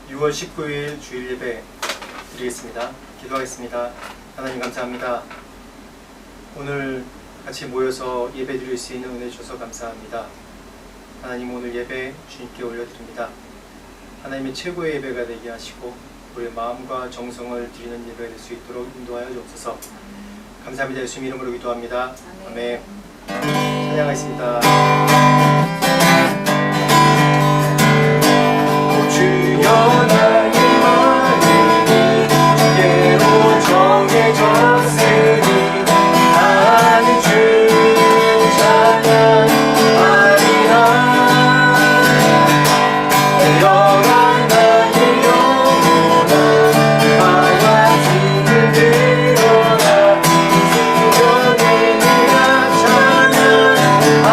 6월 19일 주일 예배 드리겠습니다. 기도하겠습니다. 하나님 감사합니다. 오늘 같이 모여서 예배 드릴 수 있는 은혜 주셔서 감사합니다. 하나님 오늘 예배 주님께 올려드립니다. 하나님의 최고의 예배가 되게 하시고 우리의 마음과 정성을 드리는 예배가 될 수 있도록 인도하여 주옵소서. 감사합니다. 예수님 이름으로 기도합니다. 아멘. 찬양하겠습니다. 주여 나의 마음이 주께로 정해졌으니 나는 주 찬양하리라. 영원한 나의 영혼아 나와 주를 들어라. 주여 내가 찬양하리라.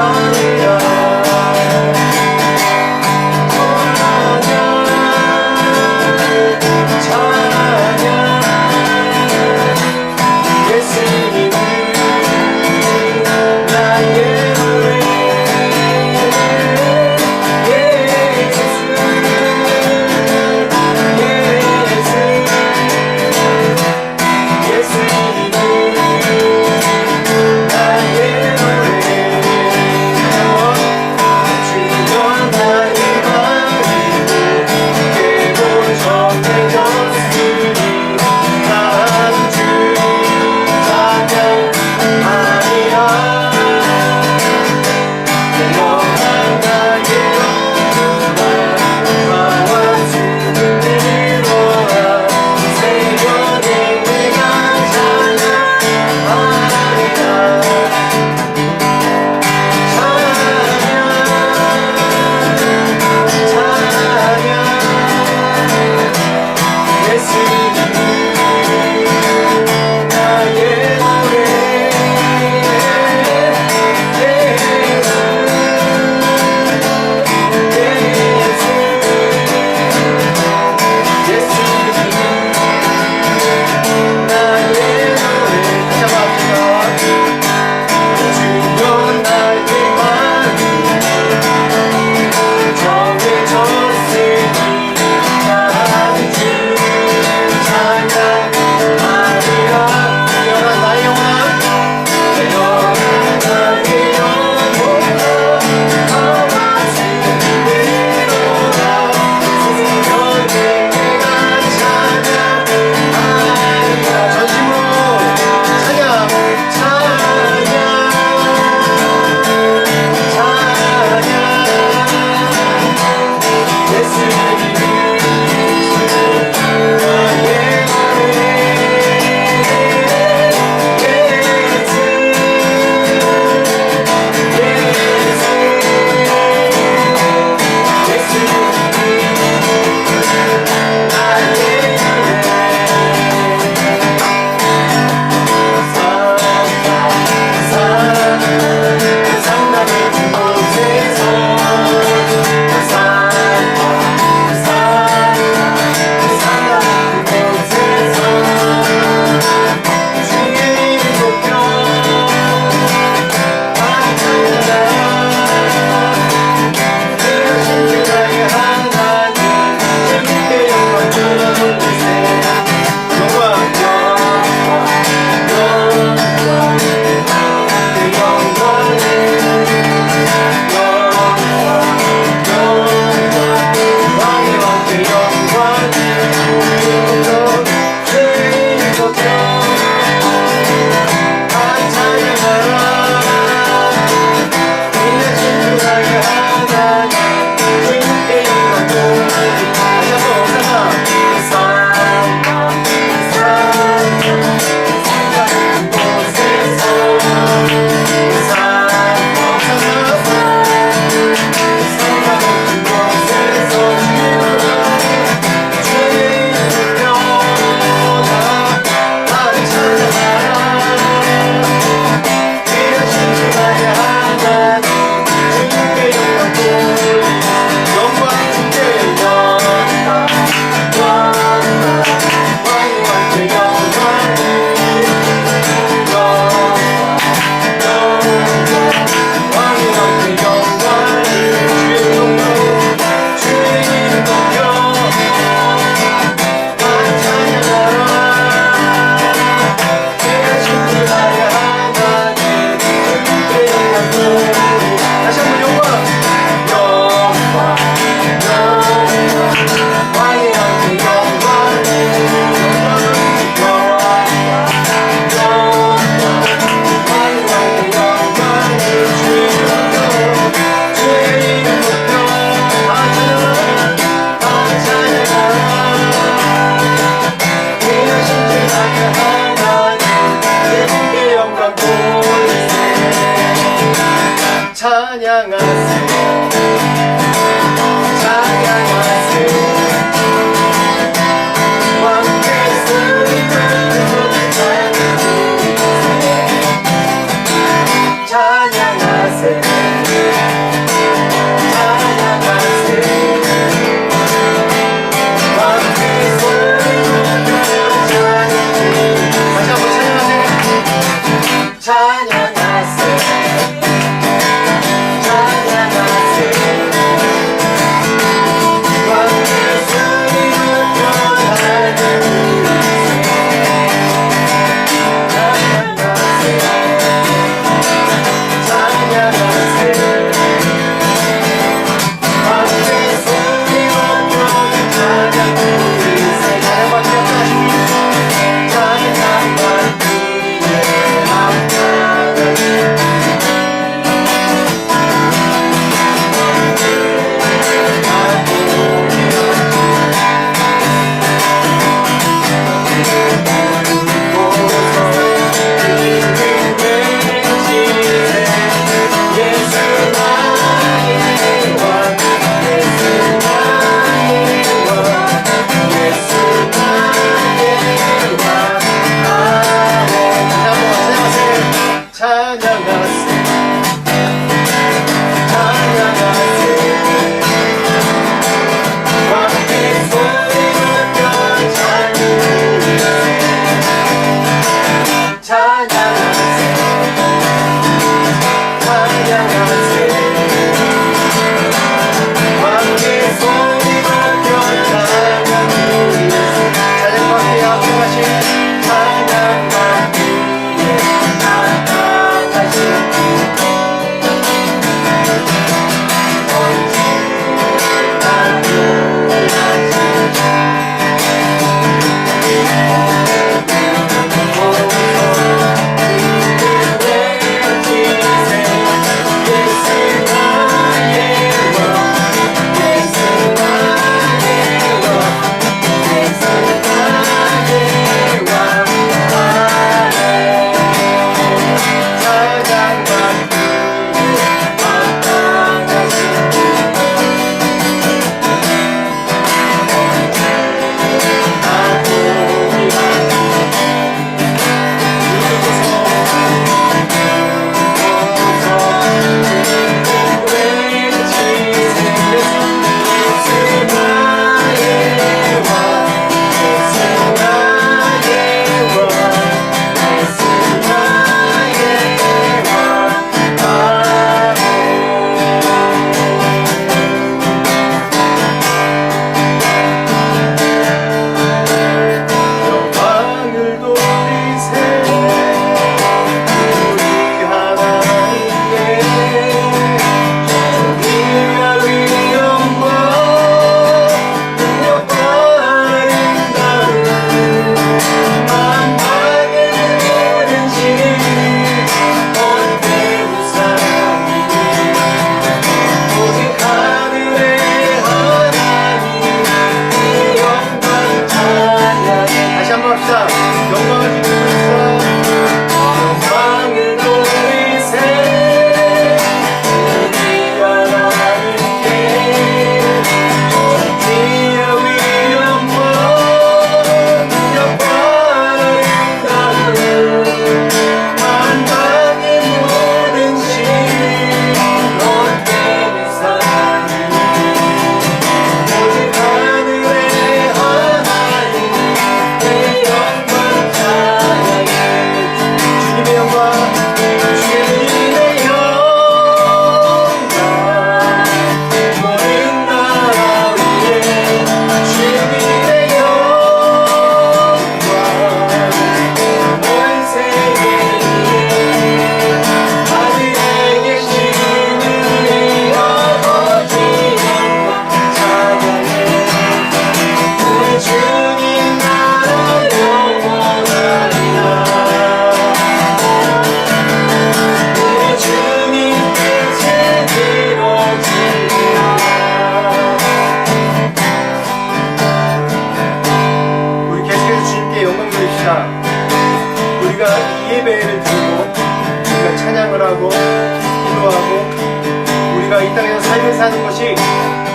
사는 것이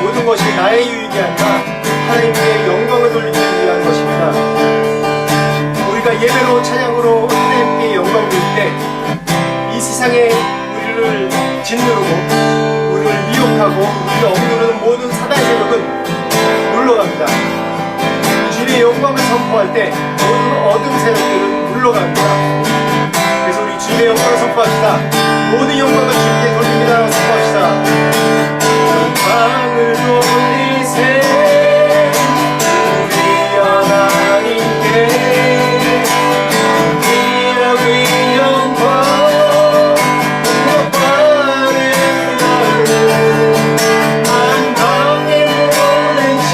모든 것이 나의 유익이 아니라 하나님께 영광을 돌리기 위한 것입니다. 우리가 예배로 찬양으로 하나님께 영광을 돌릴 때 이 세상에 우리를 짓누르고 우리를 미혹하고 우리를 억누르는 모든 사단의 세력은 물러갑니다. 주님의 영광을 선포할 때 모든 어둠 세력들은 물러갑니다. 그래서 우리 주님의 영광을 선포합시다. 모든 영광을 주님께 돌립니다. 선포합시다. 영광을 돌리세 우리 하나님께 기업의 영광 높아는 나를 만방의 모든 신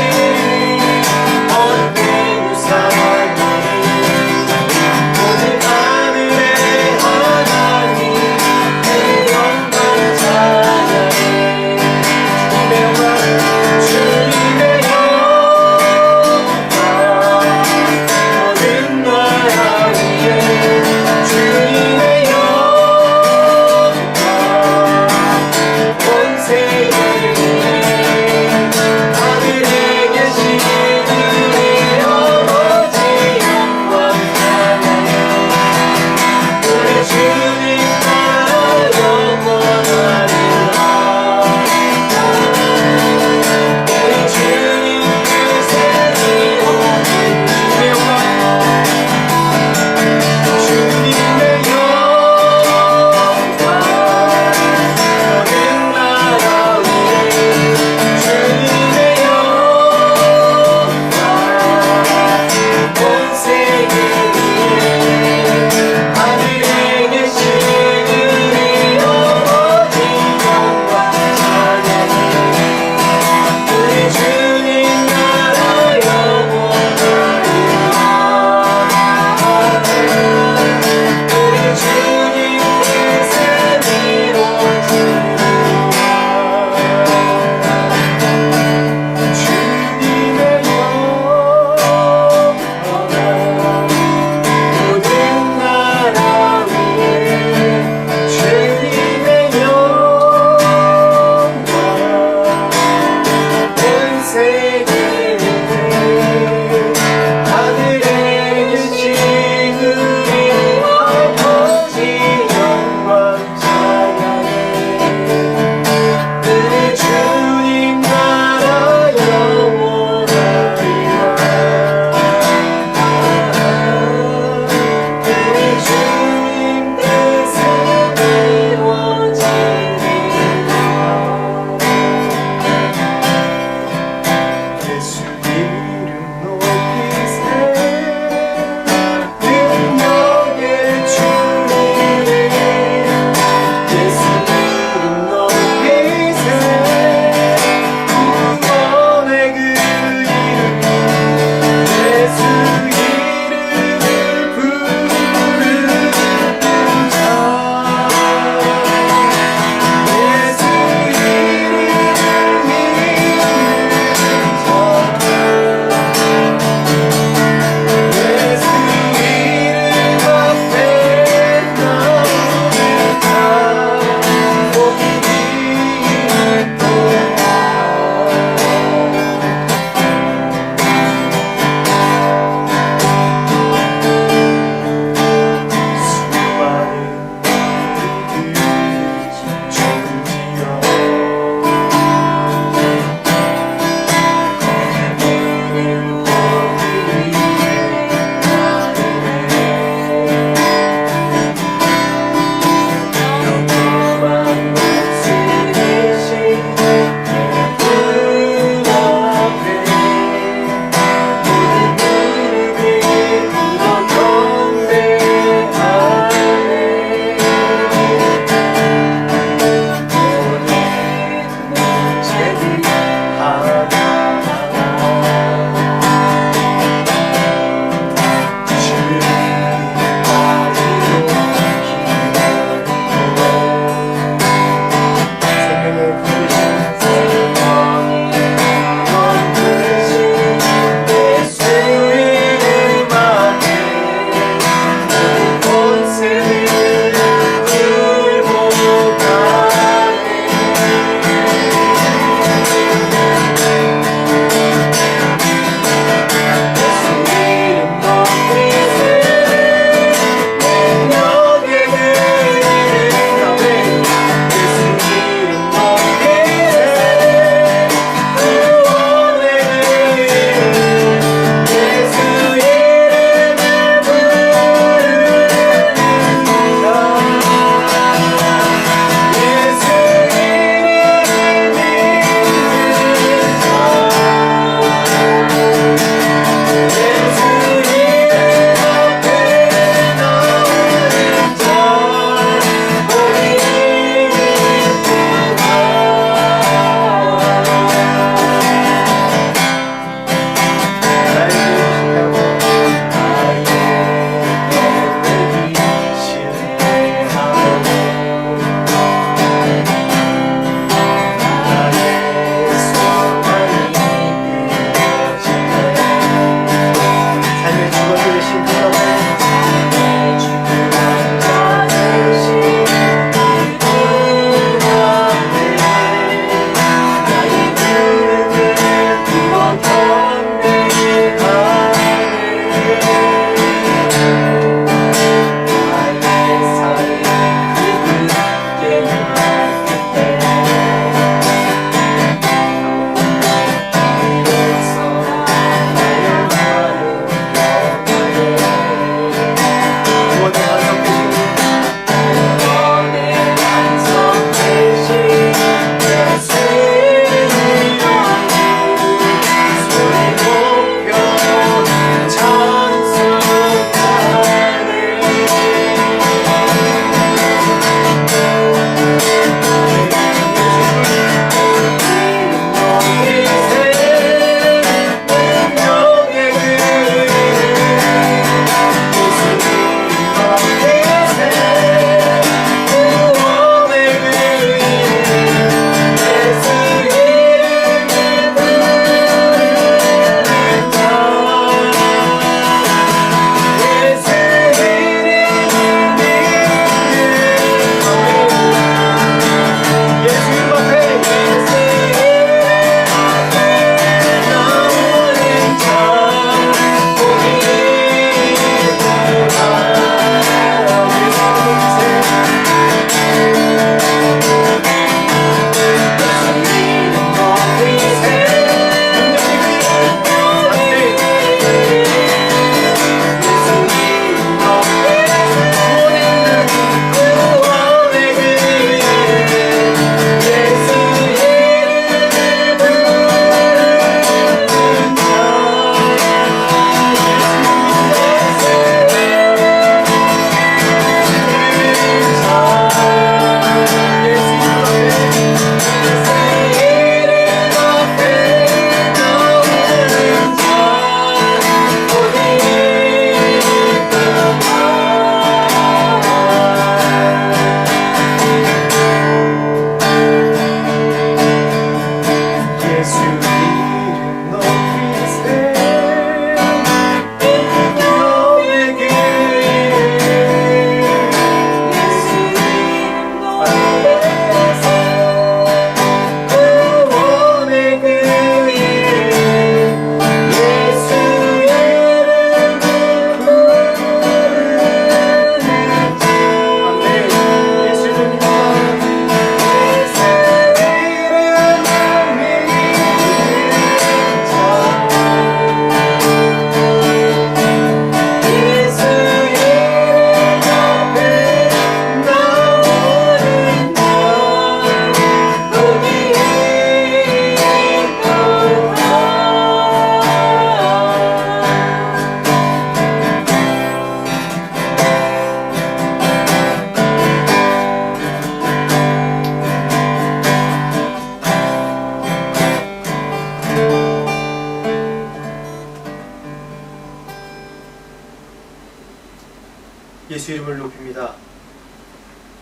예수 이름을 높입니다.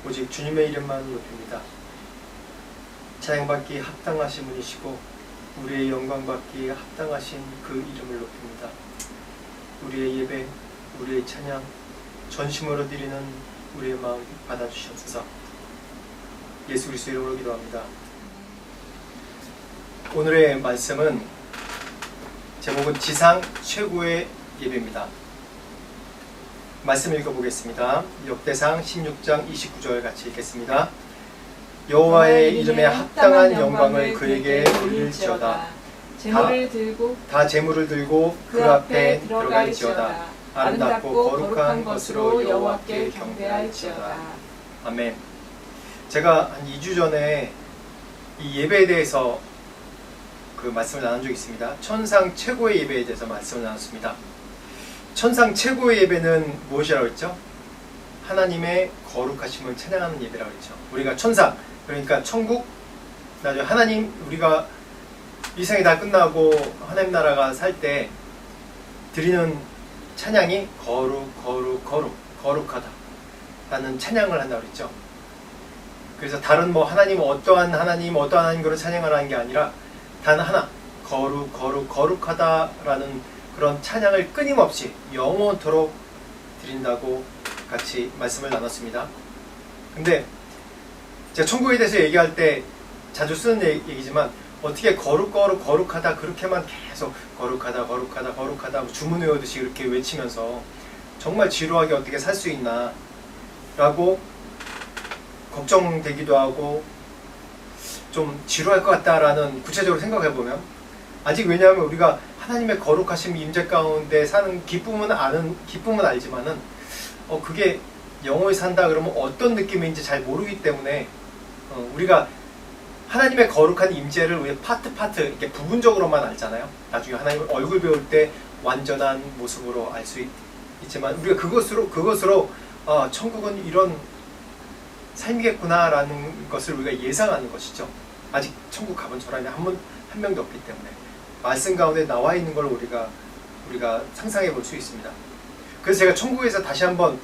오직 주님의 이름만 높입니다. 찬양받기 합당하신 분이시고 우리의 영광받기에 합당하신 그 이름을 높입니다. 우리의 예배, 우리의 찬양, 전심으로 드리는 우리의 마음 받아주시옵소서. 예수 그리스도 이름으로 기도합니다. 오늘의 말씀은 제목은 지상 최고의 예배입니다. 말씀 읽어보겠습니다. 역대상 16장 29절 같이 읽겠습니다. 여호와의 이름에 합당한 영광을 그에게 돌릴지어다. 다 제물을 들고 그 앞에 들어갈지어다. 아름답고 거룩한 것으로 여호와께 경배할지어다. 아멘. 제가 한 2주 전에 이 예배에 대해서 그 말씀을 나눈 적이 있습니다. 천상 최고의 예배에 대해서 말씀을 나눴습니다. 천상 최고의 예배는 무엇이라고 했죠? 하나님의 거룩하심을 찬양하는 예배라고 했죠. 우리가 천상, 그러니까 천국, 나중에 하나님, 우리가 이 생이 다 끝나고 하나님 나라가 살 때 드리는 찬양이 거룩하다 라는 찬양을 한다고 그랬죠. 그래서 다른 하나님 어떠한 하나님 그런 찬양을 하는 게 아니라 단 하나, 거룩하다라는 그런 찬양을 끊임없이 영원토록 드린다고 같이 말씀을 나눴습니다. 근데 제가 천국에 대해서 얘기할 때 자주 쓰는 얘기지만 어떻게 거룩하다 그렇게만 계속 거룩하다 주문 외우듯이 이렇게 외치면서 정말 지루하게 어떻게 살 수 있나 라고 걱정되기도 하고 좀 지루할 것 같다라는 구체적으로 생각해보면 아직 왜냐하면 우리가 하나님의 거룩하심 임재 가운데 사는 기쁨은 알지만은 그게 영원히 산다 그러면 어떤 느낌인지 잘 모르기 때문에 우리가 하나님의 거룩한 임재를 우리 파트 이렇게 부분적으로만 알잖아요. 나중에 하나님을 얼굴 배울 때 완전한 모습으로 알 수 있지만 우리가 그것으로 천국은 이런 삶이겠구나라는 것을 우리가 예상하는 것이죠. 아직 천국 가본 사람이 한 명도 없기 때문에 말씀 가운데 나와 있는 걸 우리가 상상해 볼 수 있습니다. 그래서 제가 천국에서 다시 한번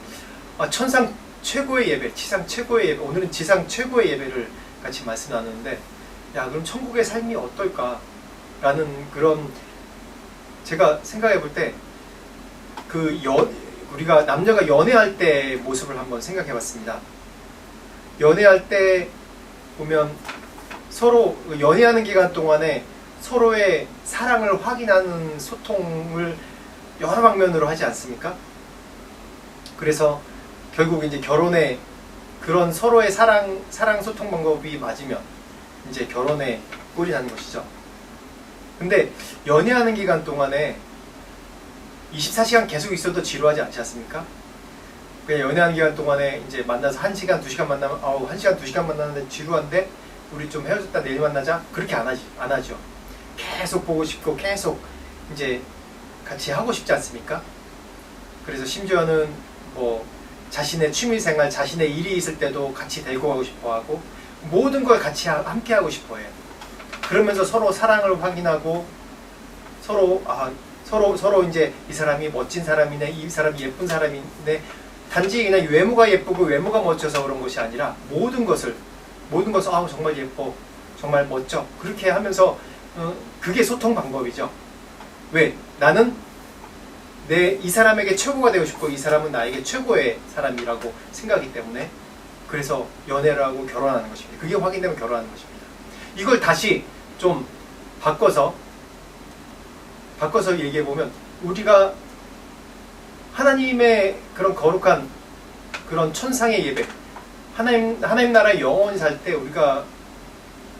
천상 최고의 예배, 지상 최고의 예배, 오늘은 지상 최고의 예배를 같이 말씀 나누는데 그럼 천국의 삶이 어떨까라는 그런 제가 생각해 볼 때 우리가 남녀가 연애할 때 모습을 한번 생각해 봤습니다. 연애할 때 보면 서로 연애하는 기간 동안에 서로의 사랑을 확인하는 소통을 여러 방면으로 하지 않습니까? 그래서 결국 이제 결혼에 그런 서로의 사랑 소통 방법이 맞으면 이제 결혼에 꼴이 나는 것이죠. 근데 연애하는 기간 동안에 24시간 계속 있어도 지루하지 않지 않습니까? 그냥 연애하는 기간 동안에 이제 만나서 1시간, 2시간 만나면 1시간, 2시간 만나는데 지루한데 우리 좀 헤어졌다 내일 만나자? 그렇게 안 하죠. 계속 보고 싶고 계속 이제 같이 하고 싶지 않습니까? 그래서 심지어는 자신의 취미생활, 자신의 일이 있을 때도 같이 데리고 가고 싶어하고 모든 걸 같이 함께 하고 싶어해요. 그러면서 서로 사랑을 확인하고 서로 이제 이 사람이 멋진 사람이네, 이 사람이 예쁜 사람이네, 단지 그냥 외모가 예쁘고 외모가 멋져서 그런 것이 아니라 모든 것을 정말 예뻐, 정말 멋져 그렇게 하면서 그게 소통 방법이죠. 왜? 나는 이 사람에게 최고가 되고 싶고 이 사람은 나에게 최고의 사람이라고 생각하기 때문에 그래서 연애를 하고 결혼하는 것입니다. 그게 확인되면 결혼하는 것입니다. 이걸 다시 좀 바꿔서 얘기해보면 우리가 하나님의 그런 거룩한 그런 천상의 예배, 하나님 나라에 영원히 살 때 우리가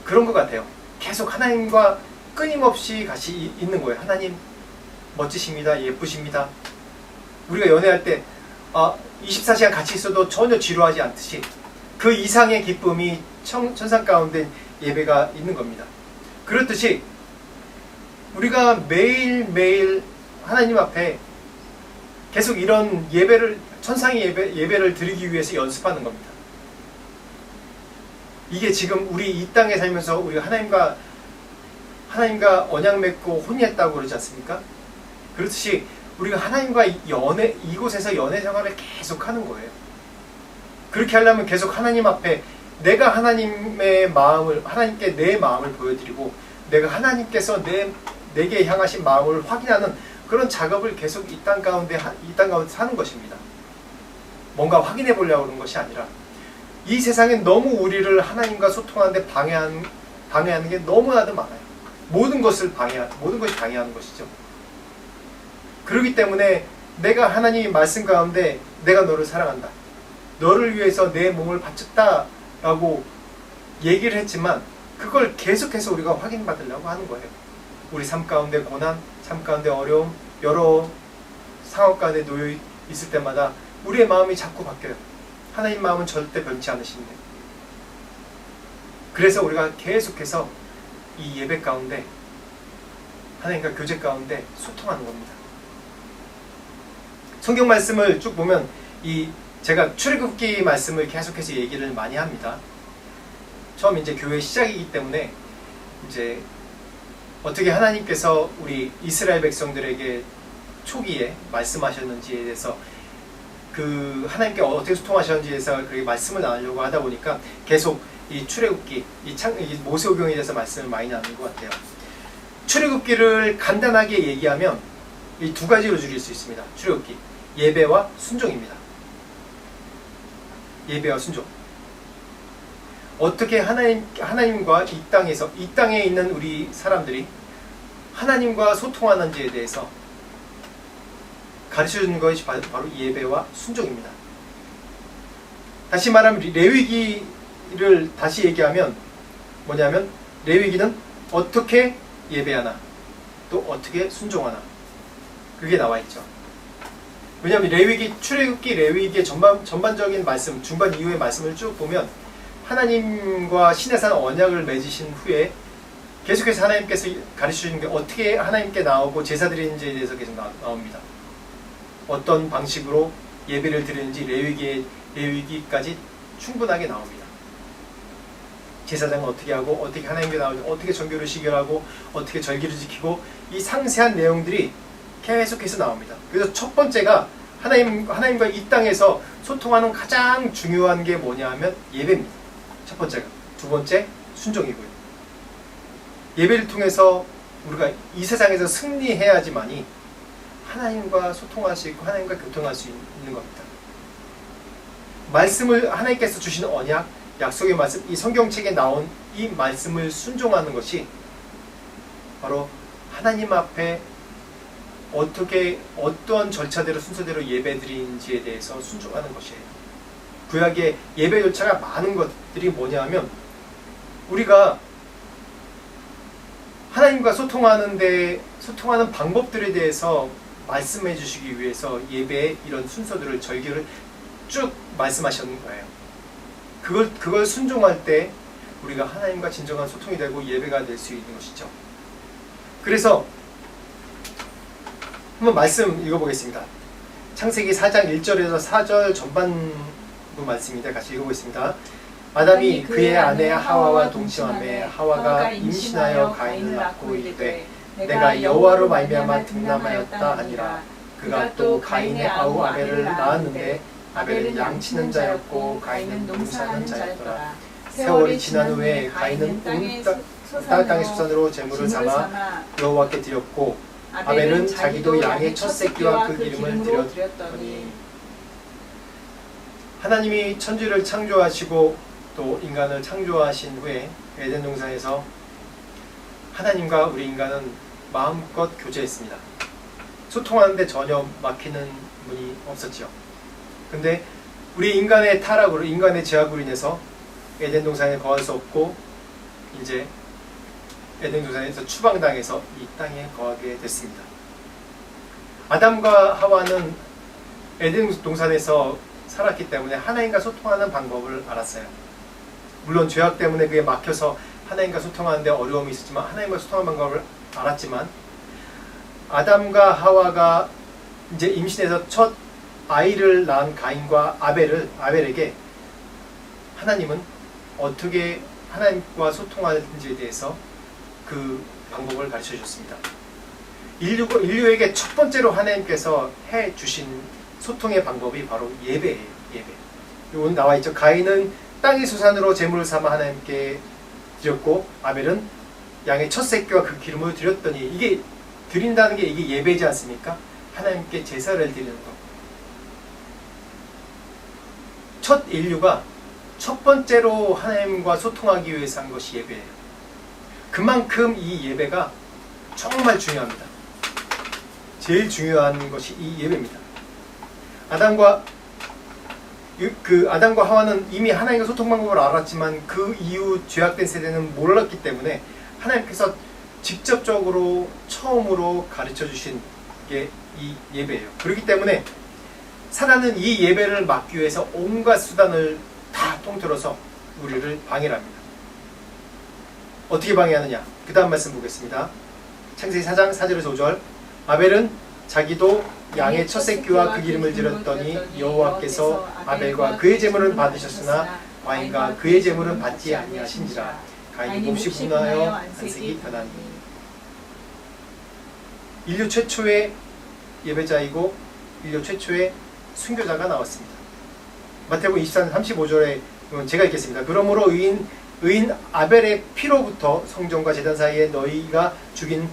그런 것 같아요. 계속 하나님과 끊임없이 같이 있는 거예요. 하나님 멋지십니다. 예쁘십니다. 우리가 연애할 때 24시간 같이 있어도 전혀 지루하지 않듯이 그 이상의 기쁨이 천상 가운데 예배가 있는 겁니다. 그렇듯이 우리가 매일매일 하나님 앞에 계속 이런 천상의 예배를 드리기 위해서 연습하는 겁니다. 이게 지금 우리 이 땅에 살면서 우리가 하나님과 언약 맺고 혼인했다고 그러지 않습니까? 그렇듯이 우리가 하나님과 이곳에서 연애 생활을 계속 하는 거예요. 그렇게 하려면 계속 하나님 앞에 내가 하나님께 내 마음을 보여드리고, 내가 하나님께서 내게 향하신 마음을 확인하는 그런 작업을 계속 이 땅 가운데 사는 것입니다. 뭔가 확인해 보려고 하는 것이 아니라, 이 세상엔 너무 우리를 하나님과 소통하는데 방해하는 게 너무나도 많아요. 모든 것이 방해하는 것이죠. 그렇기 때문에 내가 하나님의 말씀 가운데 내가 너를 사랑한다, 너를 위해서 내 몸을 바쳤다 라고 얘기를 했지만, 그걸 계속해서 우리가 확인받으려고 하는 거예요. 우리 삶 가운데 고난, 삶 가운데 어려움, 여러 상황 가운데 놓여 있을 때마다 우리의 마음이 자꾸 바뀌어요. 하나님 마음은 절대 변치 않으신데. 그래서 우리가 계속해서 이 예배 가운데, 하나님과 교제 가운데 소통하는 겁니다. 성경 말씀을 쭉 보면 제가 출애굽기 말씀을 계속해서 얘기를 많이 합니다. 처음 이제 교회 시작이기 때문에 이제 어떻게 하나님께서 우리 이스라엘 백성들에게 초기에 말씀하셨는지에 대해서, 그 하나님께 어떻게 소통하셨는지에 대해서 그렇게 말씀을 나누려고 하다 보니까 계속 이 출애굽기, 이 모세오경에 대해서 말씀을 많이 나누는 것 같아요. 출애굽기를 간단하게 얘기하면 이 두 가지로 줄일 수 있습니다. 출애굽기, 예배와 순종입니다. 예배와 순종. 어떻게 하나님과 이 땅에 있는 우리 사람들이 하나님과 소통하는지에 대해서 가르쳐주는 것이 바로 예배와 순종입니다. 다시 말하면 레위기를 다시 얘기하면 뭐냐면, 레위기는 어떻게 예배하나, 또 어떻게 순종하나, 그게 나와 있죠. 왜냐하면 출애굽기 레위기의 전반적인 말씀, 중반 이후의 말씀을 쭉 보면 하나님과 시내산 언약을 맺으신 후에 계속해서 하나님께서 가르쳐주는 게 어떻게 하나님께 나오고 제사 드리는지에 대해서 계속 나옵니다. 어떤 방식으로 예배를 드리는지 레위기까지 충분하게 나옵니다. 제사장은 어떻게 하고, 어떻게 하나님께 나오고, 어떻게 정교를 시결하고, 어떻게 절기를 지키고, 이 상세한 내용들이 계속해서 나옵니다. 그래서 첫 번째가 하나님과 이 땅에서 소통하는 가장 중요한 게 뭐냐 하면 예배입니다. 첫 번째가. 두 번째, 순종이고요. 예배를 통해서 우리가 이 세상에서 승리해야지만이 하나님과 소통할 수 있고 하나님과 교통할 수 있는 겁니다. 말씀을, 하나님께서 주신 언약, 약속의 말씀, 이 성경책에 나온 이 말씀을 순종하는 것이 바로 하나님 앞에 어떠한 절차대로 순서대로 예배드리는지에 대해서 순종하는 것이에요. 구약의 예배 절차가 많은 것들이 뭐냐 하면, 우리가 하나님과 소통하는 방법들에 대해서 말씀해 주시기 위해서 예배의 이런 순서들을, 절기를 쭉 말씀하셨는 거예요. 그걸 순종할 때 우리가 하나님과 진정한 소통이 되고 예배가 될 수 있는 것이죠. 그래서 한번 말씀 읽어보겠습니다. 창세기 4장 1절에서 4절 전반부 말씀입니다. 같이 읽어보겠습니다. 아담이 그의 아내 하와와 동침하매 하와가 임신하여 가인을 낳고 이르되 내가 여호와로 말미암아 등남하였다 하니라. 그가 또 가인의 아우 아벨을 낳았는데 아벨은 양치는 자였고 가인은 농사하는 자였더라. 세월이 지난 후에 가인은 땅의 수산으로 제물을 삼아 여호와께 드렸고 아벨은 자기도 양의 첫 새끼와 그 기름을 드렸더니. 하나님이 천지를 창조하시고 또 인간을 창조하신 후에 에덴 동산에서 하나님과 우리 인간은 마음껏 교제했습니다. 소통하는데 전혀 막히는 문이 없었지요. 근데 우리 인간의 타락으로, 인간의 죄악으로 인해서 에덴 동산에 거할 수 없고 이제 에덴 동산에서 추방당해서 이 땅에 거하게 됐습니다. 아담과 하와는 에덴 동산에서 살았기 때문에 하나님과 소통하는 방법을 알았어요. 물론 죄악 때문에 그게 막혀서 하나님과 소통하는데 어려움이 있었지만 하나님과 소통하는 방법을 알았지만, 아담과 하와가 이제 임신해서 첫 아이를 낳은 가인과 아벨에게 하나님은 어떻게 하나님과 소통하는지에 대해서 그 방법을 가르쳐 주셨습니다. 인류에게 첫 번째로 하나님께서 해 주신 소통의 방법이 바로 예배예요. 예배. 이건 나와 있죠. 가인은 땅의 소산으로 제물을 삼아 하나님께 드렸고 아벨은 양의 첫 새끼와 그 기름을 드렸더니, 이게 드린다는 게 이게 예배지 않습니까? 하나님께 제사를 드리는 것. 첫 인류가 첫 번째로 하나님과 소통하기 위해서 한 것이 예배예요. 그만큼 이 예배가 정말 중요합니다. 제일 중요한 것이 이 예배입니다. 아담과 하와는 이미 하나님과 소통 방법을 알았지만 그 이후 죄악된 세대는 몰랐기 때문에 하나님께서 직접적으로 처음으로 가르쳐 주신 게 이 예배예요. 그렇기 때문에 사단은 이 예배를 막기 위해서 온갖 수단을 다 통틀어서 우리를 방해를 합니다. 어떻게 방해하느냐? 그 다음 말씀 보겠습니다. 창세기 4장 4절에서 5절. 아벨은 자기도 양의 첫 새끼와 그 기름을 드렸더니 여호와께서 아벨과 그의 제물은 받으셨으나 가인과 그의 제물은 받지 아니하신지라. 가인이 몹시 분하여 안색이 변하니. 인류 최초의 예배자이고 인류 최초의 순교자가 나왔습니다. 마태복음 24장 35절에 제가 읽겠습니다. 그러므로 의인 아벨의 피로부터 성전과 제단 사이에 너희가 죽인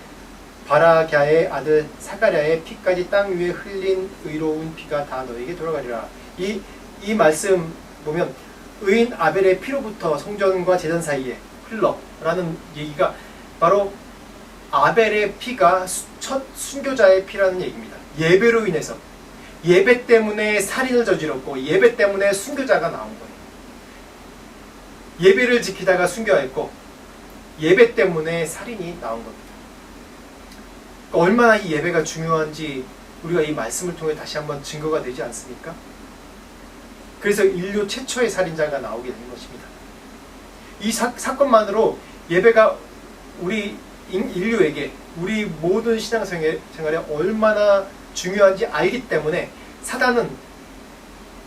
바라갸의 아들 사가랴의 피까지 땅 위에 흘린 의로운 피가 다 너에게 돌아가리라. 이 말씀 보면 의인 아벨의 피로부터 성전과 제단 사이에 흘러라는 얘기가 바로 아벨의 피가 첫 순교자의 피라는 얘기입니다. 예배로 인해서, 예배 때문에 살인을 저질렀고 예배 때문에 순교자가 나온 거예요. 예배를 지키다가 순교했고 예배 때문에 살인이 나온 겁니다. 얼마나 이 예배가 중요한지 우리가 이 말씀을 통해 다시 한번 증거가 되지 않습니까? 그래서 인류 최초의 살인자가 나오게 된 것입니다. 이 사건만으로 예배가 우리 인류에게, 우리 모든 신앙생활에 얼마나 중요한지 알기 때문에 사단은,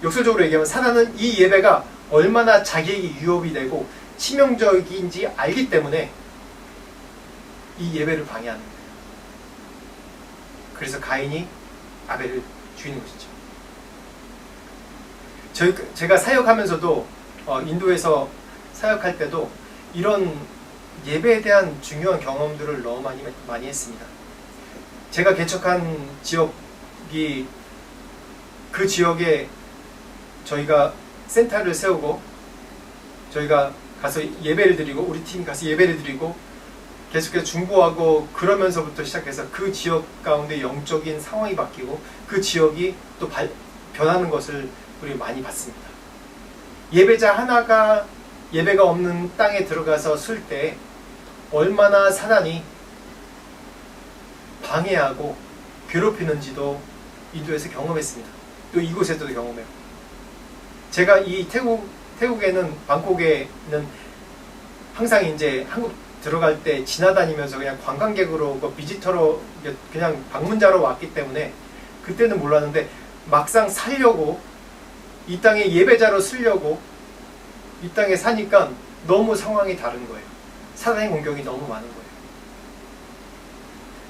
역설적으로 얘기하면 사단은 이 예배가 얼마나 자기에게 위협이 되고 치명적인지 알기 때문에 이 예배를 방해하는 거예요. 그래서 가인이 아벨을 죽이는 것이죠. 제가 사역하면서도 인도에서 사역할 때도 이런 예배에 대한 중요한 경험들을 너무 많이 했습니다. 제가 개척한 지역이, 그 지역에 저희가 센터를 세우고 저희가 가서 예배를 드리고 우리 팀이 가서 예배를 드리고 계속해서 중보하고 그러면서부터 시작해서 그 지역 가운데 영적인 상황이 바뀌고 그 지역이 또 변하는 것을 우리 많이 봤습니다. 예배자 하나가 예배가 없는 땅에 들어가서 쓸 때 얼마나 사단이 방해하고 괴롭히는지도 인도에서 경험했습니다. 또 이곳에서도 경험해요. 제가 이 태국에는, 방콕에는 항상 이제 한국 들어갈 때 지나다니면서 그냥 관광객으로, 비지터로, 그냥 방문자로 왔기 때문에 그때는 몰랐는데 막상 살려고, 이 땅에 예배자로 쓰려고 이 땅에 사니까 너무 상황이 다른 거예요. 사단의 공격이 너무 많은 거예요.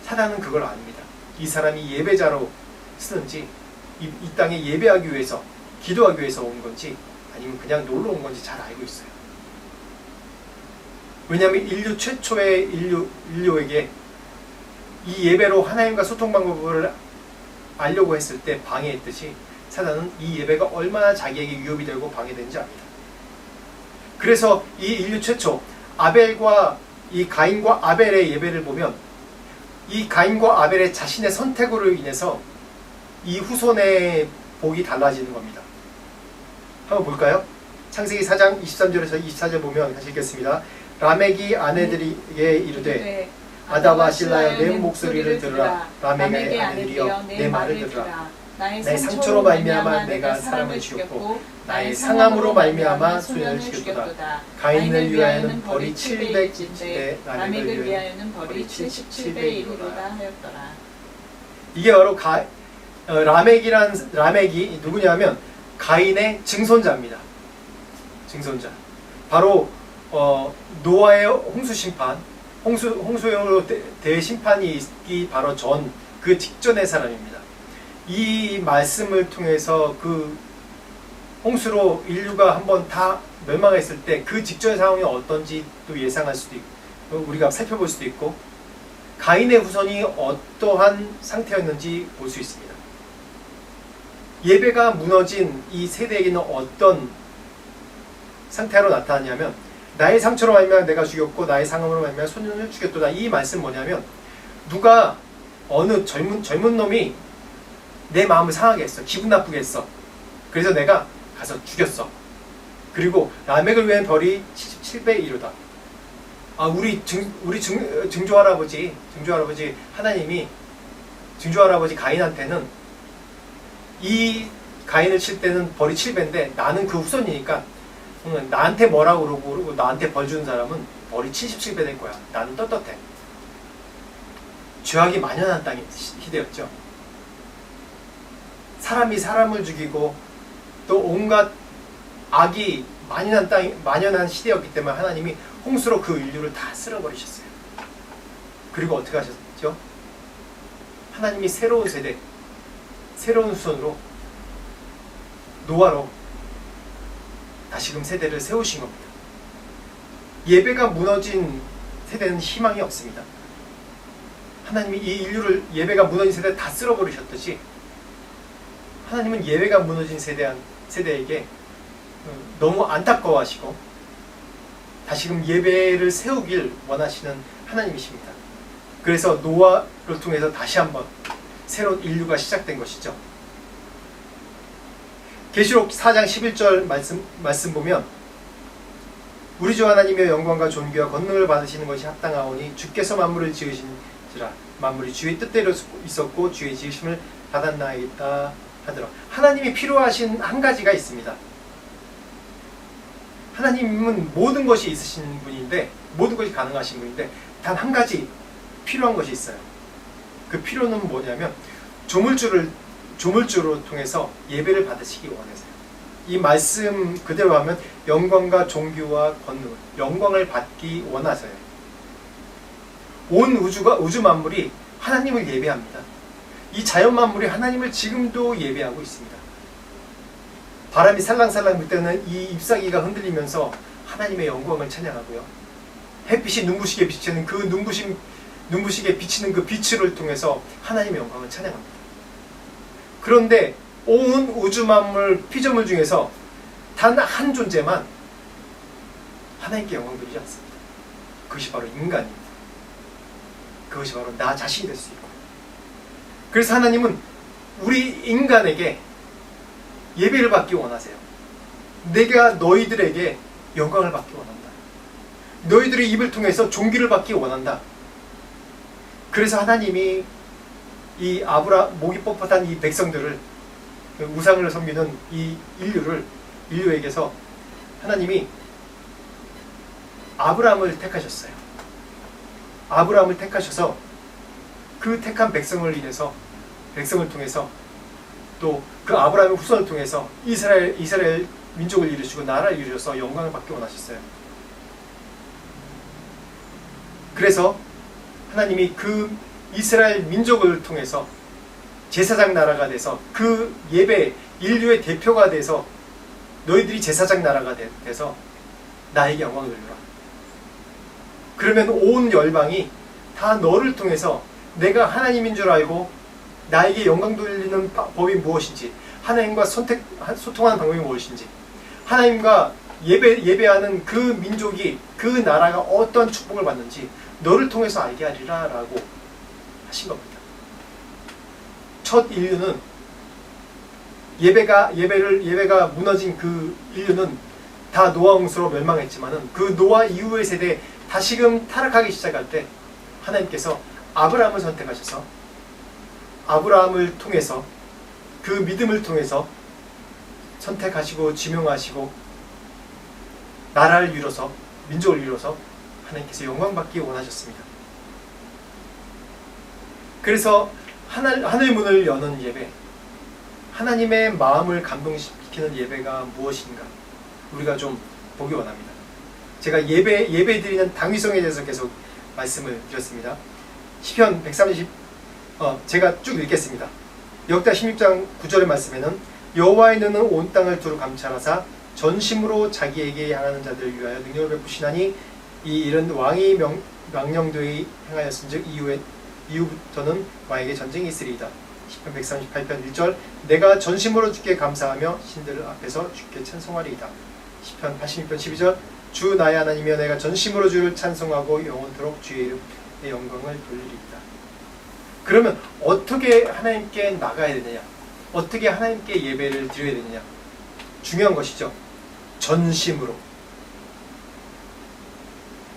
사단은 그걸 압니다. 이 사람이 예배자로 쓰는지, 이 땅에 예배하기 위해서, 기도하기 위해서 온 건지 아니면 그냥 놀러 온 건지 잘 알고 있어요. 왜냐하면 인류 최초의 인류에게 이 예배로 하나님과 소통 방법을 알려고 했을 때 방해했듯이 사단은 이 예배가 얼마나 자기에게 위협이 되고 방해되는지 압니다. 그래서 이 인류 최초 아벨과 이 가인과 아벨의 예배를 보면 이 가인과 아벨의 자신의 선택으로 인해서 이 후손의 복이 달라지는 겁니다. 한번 볼까요? 창세기 4장 23절에서 24절 보면 같이 읽겠습니다. 라멕이 아내들에게 이르되 아다와 실라여 내 목소리를 들으라. 라멕의 아내들이여 내 말을 들으라. 나의 상처로 말미암아 내가 사람을 죽였고 나의 상함으로 말미암아 소년을 죽였도다. 가인을 위하여는 벌이 700대 라멕을 위하여는 벌이 77배 이르리라 하였더라. 이게 바로 라멕이 누구냐면 가인의 증손자입니다. 증손자. 바로 노아의 홍수 심판, 홍수로 대심판이 있기 바로 전 그 직전의 사람입니다. 이 말씀을 통해서 그 홍수로 인류가 한번 다 멸망했을 때 그 직전의 상황이 어떤지 또 예상할 수도 있고 우리가 살펴볼 수도 있고 가인의 후손이 어떠한 상태였는지 볼 수 있습니다. 예배가 무너진 이 세대에게는 어떤 상태로 나타나냐면 나의 상처로 말미암아 내가 죽였고 나의 상함으로 말미암아 소년을 죽였도다. 이 말씀 뭐냐면 누가 어느 젊은 놈이 내 마음을 상하게 했어. 기분 나쁘게 했어. 그래서 내가 가서 죽였어. 그리고 라멕을 위한 벌이 77배 이루다. 우리 증조할아버지 하나님이 증조할아버지 가인한테는 이 가인을 칠 때는 벌이 7배인데 나는 그 후손이니까 나한테 뭐라고 그러고 나한테 벌 주는 사람은 벌이 77배 될 거야. 나는 떳떳해. 죄악이 만연한 땅의 시대였죠. 사람이 사람을 죽이고 또 온갖 악이 만연한 시대였기 때문에 하나님이 홍수로 그 인류를 다 쓸어버리셨어요. 그리고 어떻게 하셨죠? 하나님이 새로운 세대, 새로운 후손으로 노아로 다시금 세대를 세우신 겁니다. 예배가 무너진 세대는 희망이 없습니다. 하나님이 이 인류를 예배가 무너진 세대에 다 쓸어버리셨듯이 하나님은 예배가 무너진 세대에게 너무 안타까워하시고 다시금 예배를 세우길 원하시는 하나님이십니다. 그래서 노아를 통해서 다시 한번 새로운 인류가 시작된 것이죠. 계시록 4장 11절 말씀 보면 우리 주 하나님의 영광과 존귀와 권능을 받으시는 것이 합당하오니 주께서 만물을 지으신지라 만물이 주의 뜻대로 있었고 주의 지으심을 받았나이다 하더라. 하나님이 필요하신 한 가지가 있습니다. 하나님은 모든 것이 있으신 분인데 모든 것이 가능하신 분인데 단 한 가지 필요한 것이 있어요. 그 필요는 뭐냐면 조물주를 통해서 예배를 받으시기 원하세요. 이 말씀 그대로 하면 영광과 존귀와 권능, 영광을 받기 원하세요. 온 우주 만물이 하나님을 예배합니다. 이 자연 만물이 하나님을 지금도 예배하고 있습니다. 바람이 살랑살랑 불 때는 이 잎사귀가 흔들리면서 하나님의 영광을 찬양하고요. 햇빛이 눈부시게 비치는 그 눈부시게 비치는 그 빛을 통해서 하나님의 영광을 찬양합니다. 그런데 온 우주 만물 피조물 중에서 단 한 존재만 하나님께 영광 드리지 않습니다. 그것이 바로 인간입니다. 그것이 바로 나 자신이 될 수 있고. 그래서 하나님은 우리 인간에게 예배를 받기 원하세요. 내가 너희들에게 영광을 받기 원한다. 너희들의 입을 통해서 존귀를 받기 원한다. 그래서 하나님이 이 목이 뻣뻣한 이 백성들을 우상을 섬기는 이 인류에게서 하나님이 아브라함을 택하셨어요. 아브라함을 택하셔서 그 택한 백성을 통해서 또 그 아브라함의 후손을 통해서 이스라엘 민족을 이루시고 나라를 이루셔서 영광을 받기 원하셨어요. 그래서 하나님이 그 이스라엘 민족을 통해서 제사장 나라가 돼서 그 예배 인류의 대표가 돼서 너희들이 제사장 나라가 돼서 나에게 영광을 돌려라. 그러면 온 열방이 다 너를 통해서 내가 하나님인 줄 알고 나에게 영광 돌리는 법이 무엇인지, 하나님과 소통하는 방법이 무엇인지, 하나님과 예배하는 그 민족이, 그 나라가 어떤 축복을 받는지 너를 통해서 알게 하리라 라고 하신 겁니다. 첫 인류는 예배가 무너진 그 인류는 다 노아 홍수로 멸망했지만은 그 노아 이후의 세대에 다시금 타락하기 시작할 때 하나님께서 아브라함을 선택하셔서 아브라함을 통해서 그 믿음을 통해서 선택하시고 지명하시고 나라를 이뤄서 민족을 이뤄서 하나님께서 영광받기 원하셨습니다. 그래서 하늘 문을 여는 예배, 하나님의 마음을 감동시키는 예배가 무엇인가 우리가 좀 보기 원합니다. 제가 예배 드리는 당위성에 대해서 계속 말씀을 드렸습니다. 시편 130 제가 쭉 읽겠습니다. 역대 16장 9절의 말씀에는 여호와의 눈은 온 땅을 두루 감찰하사 전심으로 자기에게 향하는 자들을 위하여 능력을 베푸시나니 이 일은 왕이 명령되이 행하였은즉 이후부터는 왕에게 전쟁이 있으리이다. 시편 138편 1절 내가 전심으로 주께 감사하며 신들 앞에서 주께 찬송하리이다. 시편 86편 12절 주 나의 하나님이여 내가 전심으로 주를 찬송하고 영원토록 주의 이름의 영광을 돌리리이다. 그러면 어떻게 하나님께 나가야 되느냐? 어떻게 하나님께 예배를 드려야 되느냐? 중요한 것이죠. 전심으로.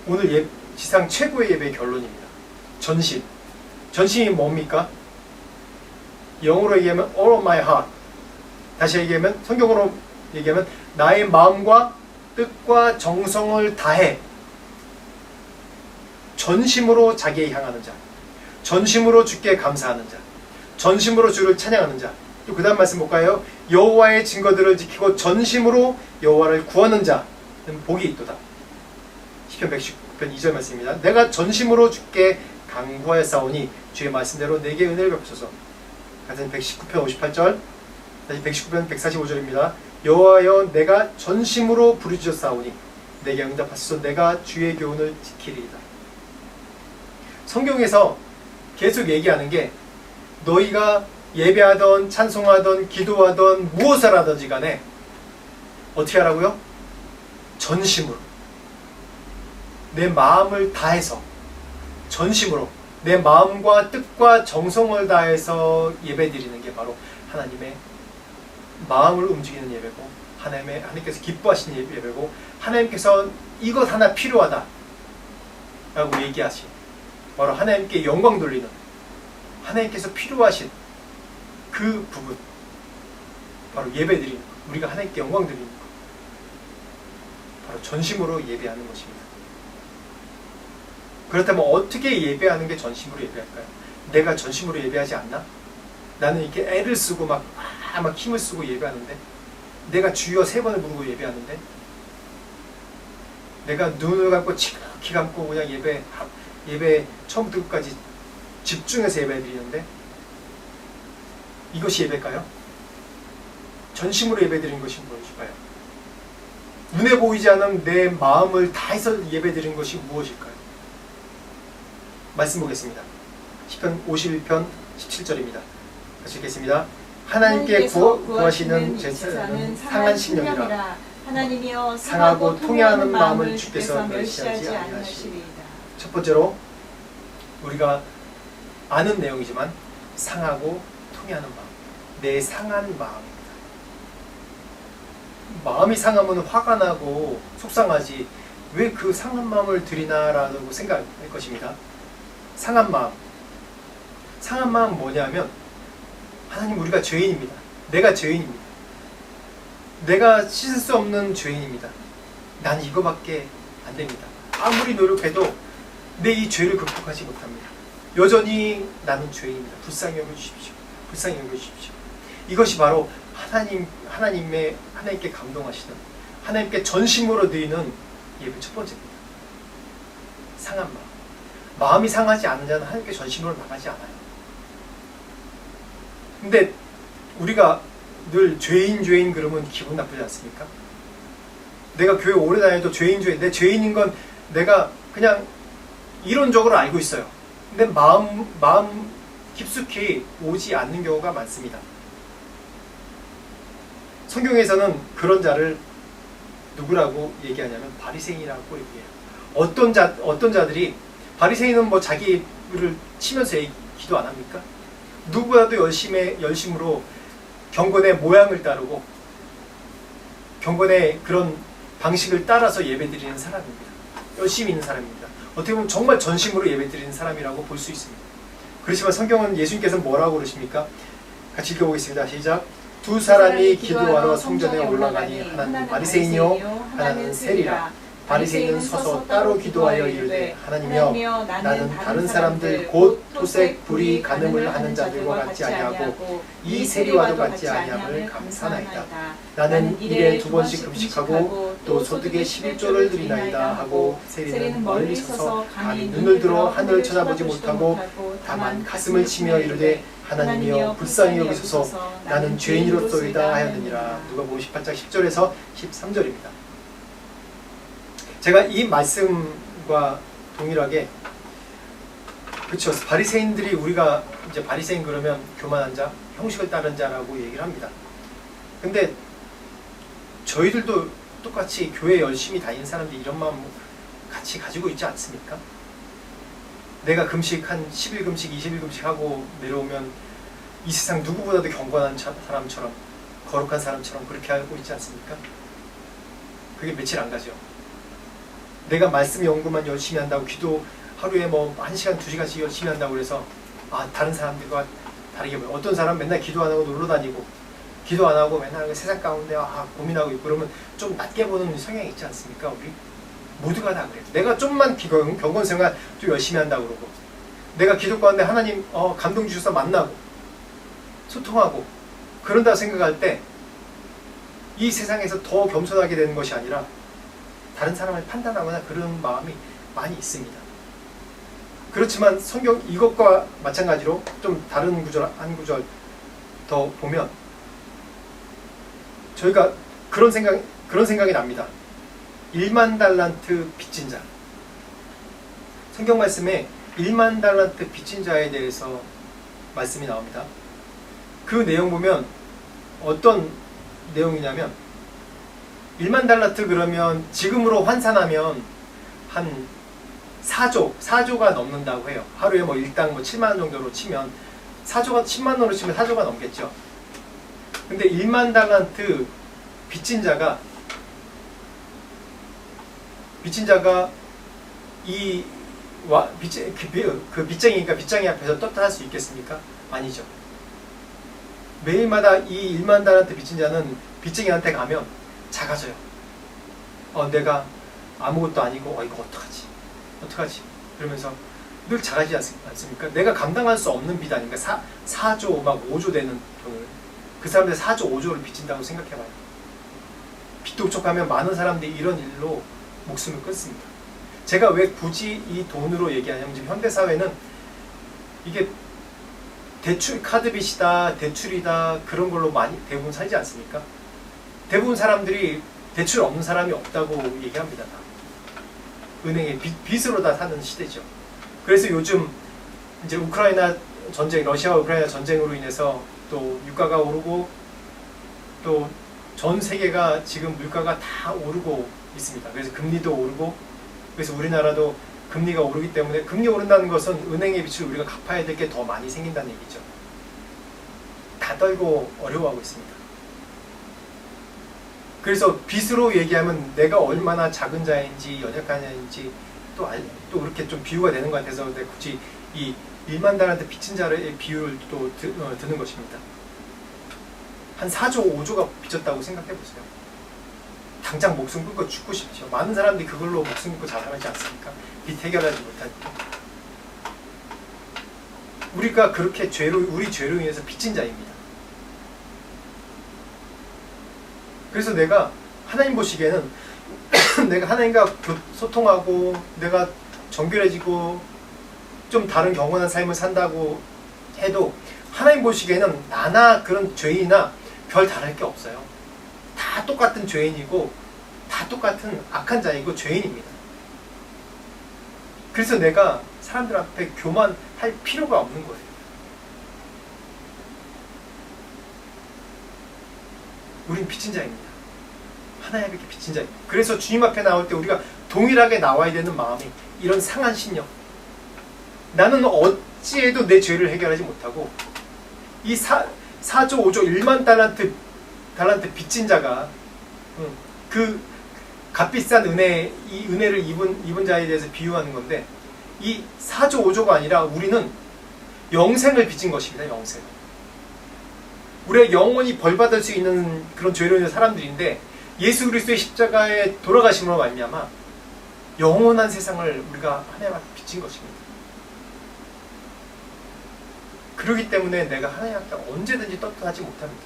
오늘 지상 최고의 예배의 결론입니다. 전심. 전심이 뭡니까? 영어로 얘기하면 all of my heart. 다시 얘기하면 성경으로 얘기하면 나의 마음과 뜻과 정성을 다해 전심으로 자기에 향하는 자, 전심으로 주께 감사하는 자, 전심으로 주를 찬양하는 자. 또 그 다음 말씀 볼까요? 여호와의 증거들을 지키고 전심으로 여호와를 구하는 자는 복이 있도다. 시편 119편 2절 말씀입니다. 내가 전심으로 주께 간구하였사오니 주의 말씀대로 내게 은혜를 베푸소서. 같은 119편 58절, 다시 119편 145절입니다. 여호와여 내가 전심으로 부르짖었사오니 내게 응답하소서. 내가 주의 교훈을 지키리이다. 성경에서 계속 얘기하는 게 너희가 예배하던 찬송하던 기도하던 무엇을 하든지 간에 어떻게 하라고요? 전심으로 내 마음을 다해서 전심으로 내 마음과 뜻과 정성을 다해서 예배드리는 게 바로 하나님의 마음을 움직이는 예배고 하나님께서 기뻐하시는 예배고 하나님께서 이것 하나 필요하다 라고 얘기하신 바로 하나님께 영광 돌리는 하나님께서 필요하신 그 부분 바로 예배드리는 것, 우리가 하나님께 영광 드리는 것, 바로 전심으로 예배하는 것입니다. 그렇다면 어떻게 예배하는 게 전심으로 예배할까요? 내가 전심으로 예배하지 않나? 나는 이렇게 애를 쓰고 막 힘을 쓰고 예배하는데, 내가 주여 3번을 부르고 예배하는데, 내가 눈을 감고 지극히 감고 그냥 예배 처음부터 끝까지 집중해서 예배드리는데 이것이 예배일까요? 전심으로 예배드리는 것이 무엇일까요? 눈에 보이지 않는 내 마음을 다해서 예배드리는 것이 무엇일까요? 말씀 보겠습니다. 시편 51편 17절입니다. 같이 읽겠습니다. 하나님께 구하시는 제사는 상한 심령이라 하나님이여 상하고 통해하는 마음을 주께서 멸시하지 아니하시리이다. 첫 번째로 우리가 아는 내용이지만 상하고 통해하는 마음, 내 상한 마음입니다. 마음이 상하면 화가 나고 속상하지 왜 그 상한 마음을 드리나라고 생각할 것입니다. 상한 마음 뭐냐면 하나님 우리가 죄인입니다. 내가 죄인입니다. 내가 씻을 수 없는 죄인입니다. 난 이거밖에 안 됩니다. 아무리 노력해도 내 이 죄를 극복하지 못합니다. 여전히 나는 죄인입니다. 불쌍히 여겨주십시오. 불쌍히 여겨주십시오. 이것이 바로 하나님께 감동하시는 하나님께 전심으로 드리는 예배 첫 번째입니다. 상한 마음이 상하지 않는 자는 하나님께 전심으로 나가지 않아요. 근데 우리가 늘 죄인 그러면 기분 나쁘지 않습니까? 내가 교회 오래 다녀도 내 죄인인 건 내가 그냥 이론적으로 알고 있어요. 근데 마음 깊숙이 오지 않는 경우가 많습니다. 성경에서는 그런 자를 누구라고 얘기하냐면 바리새인이라고 얘기해요. 어떤 자들이 바리새인은 뭐 자기를 치면서 기도 안 합니까? 누구라도 열심으로 경건의 모양을 따르고 경건의 그런 방식을 따라서 예배드리는 사람입니다. 열심히 있는 사람입니다. 어떻게 보면 정말 전심으로 예배드리는 사람이라고 볼 수 있습니다. 그렇지만 성경은 예수님께서는 뭐라고 그러십니까? 같이 읽어보겠습니다. 시작. 두 사람이 기도하러 성전에 올라가니 하나는 바리새인이요 하나는 세리라. 바리새인은 서서 따로 기도하여 이르되 하나님이여 나는 다른 사람들 곧 토색 불의 간음을 하는 자들과 같지 아니하고 이 세리와도 같지 아니함을 감사나이다. 나는 일에 2번씩 금식하고 또 소득의 11조를 드리나이다 하고 세리는 멀리 서서 감히 눈을 들어 하늘을 쳐다보지 못하고 다만 가슴을 치며 이르되 하나님이여 불쌍히 여기소서 나는 죄인이로소이다 하였느니라. 누가복음 18장 10절에서 13절입니다. 제가 이 말씀과 동일하게 그렇죠. 바리새인들이 우리가 이제 바리새인 그러면 교만한 자, 형식을 따른 자라고 얘기를 합니다. 근데 저희들도 똑같이 교회 열심히 다니는 사람들이 이런 마음 같이 가지고 있지 않습니까? 내가 금식 한 10일 금식, 20일 금식 하고 내려오면 이 세상 누구보다도 경건한 사람처럼 거룩한 사람처럼 그렇게 알고 있지 않습니까? 그게 며칠 안 가죠. 내가 말씀 연구만 열심히 한다고 기도 하루에 뭐 1시간, 2시간씩 열심히 한다고 그래서 다른 사람들과 다르게 보여. 어떤 사람 맨날 기도 안 하고 놀러 다니고 기도 안 하고 맨날 세상 가운데 고민하고 있고 그러면 좀 낮게 보는 성향이 있지 않습니까? 우리 모두가 다 그래요. 내가 좀만 경건 생활 좀 열심히 한다고 그러고 내가 기도 가운데 하나님 감동 주셔서 만나고 소통하고 그런다 생각할 때 이 세상에서 더 겸손하게 되는 것이 아니라 다른 사람을 판단하거나 그런 마음이 많이 있습니다. 그렇지만 성경 이것과 마찬가지로 좀 다른 구절, 한 구절 더 보면 저희가 그런 생각이 납니다. 1만 달란트 빚진 자. 성경 말씀에 1만 달란트 빚진 자에 대해서 말씀이 나옵니다. 그 내용 보면 어떤 내용이냐면 1만 달란트 그러면 지금으로 환산하면 한 4조가 넘는다고 해요. 하루에 뭐 일당 뭐 7만 원 정도로 치면 4조가 10만 원으로 치면 4조가 넘겠죠. 근데 1만 달란트 빚진 자가 그 빚쟁이가 빚쟁이 앞에서 떳떳할 수 있겠습니까? 아니죠. 매일마다 이 1만 달란트 빚진 자는 빚쟁이한테 가면 작아져요. 내가 아무것도 아니고 이거 어떡하지? 그러면서 늘 작아지지 않습니까? 내가 감당할 수 없는 빚 아닌가? 4조 막 5조 되는 돈을 그 사람들 4조 5조를 빚진다고 생각해봐요. 빚도 촉하면 많은 사람들이 이런 일로 목숨을 끊습니다. 제가 왜 굳이 이 돈으로 얘기하냐면 지금 현대사회는 이게 카드 빚이다, 대출이다 그런 걸로 많이 대부분 살지 않습니까? 대부분 사람들이 대출 없는 사람이 없다고 얘기합니다. 은행에 빚으로 다 사는 시대죠. 그래서 요즘 이제 우크라이나 전쟁, 러시아와 우크라이나 전쟁으로 인해서 또 유가가 오르고 또 전 세계가 지금 물가가 다 오르고 있습니다. 그래서 금리도 오르고 그래서 우리나라도 금리가 오르기 때문에 금리 오른다는 것은 은행의 빚을 우리가 갚아야 될 게 더 많이 생긴다는 얘기죠. 다 떨고 어려워하고 있습니다. 그래서 빚으로 얘기하면 내가 얼마나 작은 자인지 연약한 자인지 또 그렇게 좀 비유가 되는 것 같아서 내가 굳이 이 1만 달한테 빚진 자의 비유를 또 드는 것입니다. 한 4조, 5조가 빚졌다고 생각해보세요. 당장 목숨 끊고 죽고 싶죠. 많은 사람들이 그걸로 목숨 끊고 자살하지 않습니까? 빚 해결하지 못하니까. 우리가 그렇게 우리 죄로 인해서 빚진 자입니다. 그래서 내가 하나님 보시기에는 내가 하나님과 소통하고 내가 정결해지고 좀 다른 경건한 삶을 산다고 해도 하나님 보시기에는 나나 그런 죄인이나 별 다를 게 없어요. 다 똑같은 죄인이고 다 똑같은 악한 자이고 죄인입니다. 그래서 내가 사람들 앞에 교만할 필요가 없는 거예요. 우린 빚진 자입니다. 하나님께 빚진 자입니다. 그래서 주님 앞에 나올 때 우리가 동일하게 나와야 되는 마음이 이런 상한 심령. 나는 어찌해도 내 죄를 해결하지 못하고 이 4조 5조 1만 달란트 빚진 자가 그 값비싼 이 은혜를 입은 자에 대해서 비유하는 건데 이 4조 5조가 아니라 우리는 영생을 빚진 것입니다. 영생. 우리가 영원히 벌받을 수 있는 그런 죄로 있는 사람들인데 예수 그리스도의 십자가에 돌아가심으로 말미암아 영원한 세상을 우리가 하나님 앞에 비친 것입니다. 그렇기 때문에 내가 하나님 앞에 언제든지 떳떳하지 못합니다.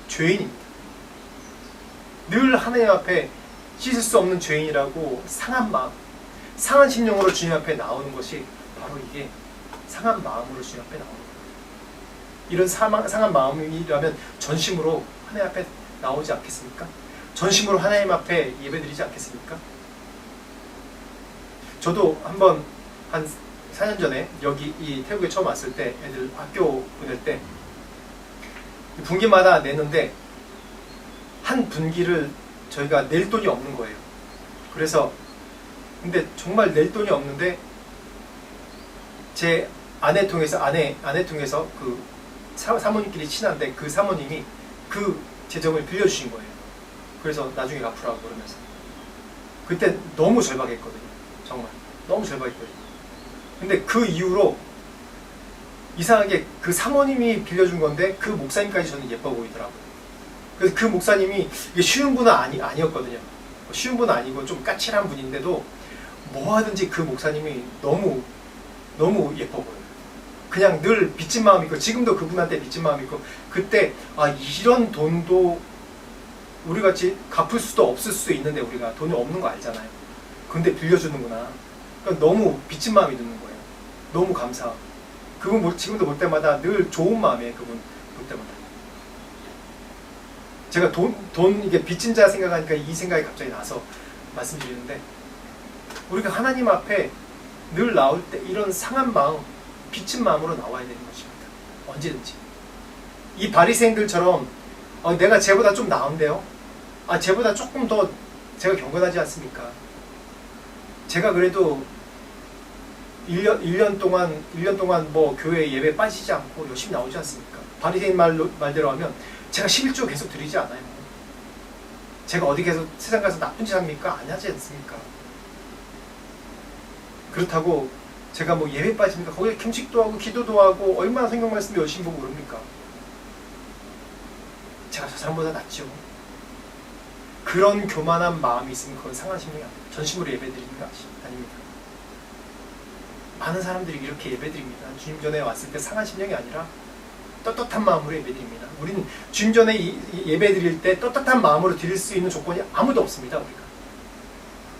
죄인입니다. 늘 하나님 앞에 씻을 수 없는 죄인이라고 상한 마음, 상한 심령으로 주님 앞에 나오는 것이 바로 이게 상한 마음으로 주님 앞에 나오는 거예요. 이런 상한 마음이라면 전심으로 하나님 앞에 나오지 않겠습니까? 전심으로 하나님 앞에 예배드리지 않겠습니까? 저도 한번 한 4년 전에 여기 이 태국에 처음 왔을 때 애들 학교 보낼 때 분기마다 내는데 한 분기를 저희가 낼 돈이 없는 거예요. 그래서 근데 정말 낼 돈이 없는데 제 아내 통해서 그 사모님끼리 친한데 그 사모님이 그 재정을 빌려주신 거예요. 그래서 나중에 갚으라고 그러면서 그때 너무 절박했거든요. 정말 너무 절박했거든요. 근데 그 이후로 이상하게 그 사모님이 빌려준 건데 그 목사님까지 저는 예뻐 보이더라고요. 그래서 그 목사님이 이게 쉬운 분은 아니었거든요. 쉬운 분은 아니고 좀 까칠한 분인데도 뭐 하든지 그 목사님이 너무 예뻐 보여요. 그냥 늘 빚진 마음이 있고 지금도 그분한테 빚진 마음이 있고 그때 이런 돈도 우리같이 갚을 수도 없을 수도 있는데 우리가 돈이 없는 거 알잖아요. 근데 빌려주는구나. 그러니까 너무 빚진 마음이 드는 거예요. 너무 감사하고 그분 지금도 볼 때마다 늘 좋은 마음이에요. 그분 볼 때마다 제가 돈 이게 빚진 자 생각하니까 이 생각이 갑자기 나서 말씀드리는데 우리가 하나님 앞에 늘 나올 때 이런 상한 마음, 빚진 마음으로 나와야 되는 것입니다. 언제든지 이 바리새인들처럼 내가 쟤보다 좀 나은데요? 쟤보다 조금 더 제가 경건하지 않습니까? 제가 그래도 1년 동안 뭐 교회 예배 빠지지 않고 열심히 나오지 않습니까? 바리새인 말대로 하면 제가 11조 계속 드리지 않아요. 제가 어디 계속 세상 가서 나쁜 짓 합니까? 안 하지 않습니까? 그렇다고 제가 뭐 예배 빠집니까? 거기에 금식도 하고 기도도 하고 얼마나 성경 말씀도 열심히 보고 그럽니까? 제가 저 사람보다 낫죠. 그런 교만한 마음이 있으면 그건 상한 심령이 아닙니다. 전심으로 예배드리는 거 아닙니다. 많은 사람들이 이렇게 예배드립니다. 주님 전에 왔을 때 상한 심령이 아니라 떳떳한 마음으로 예배드립니다. 우리는 주님 전에 예배드릴 때 떳떳한 마음으로 드릴 수 있는 조건이 아무도 없습니다. 우리가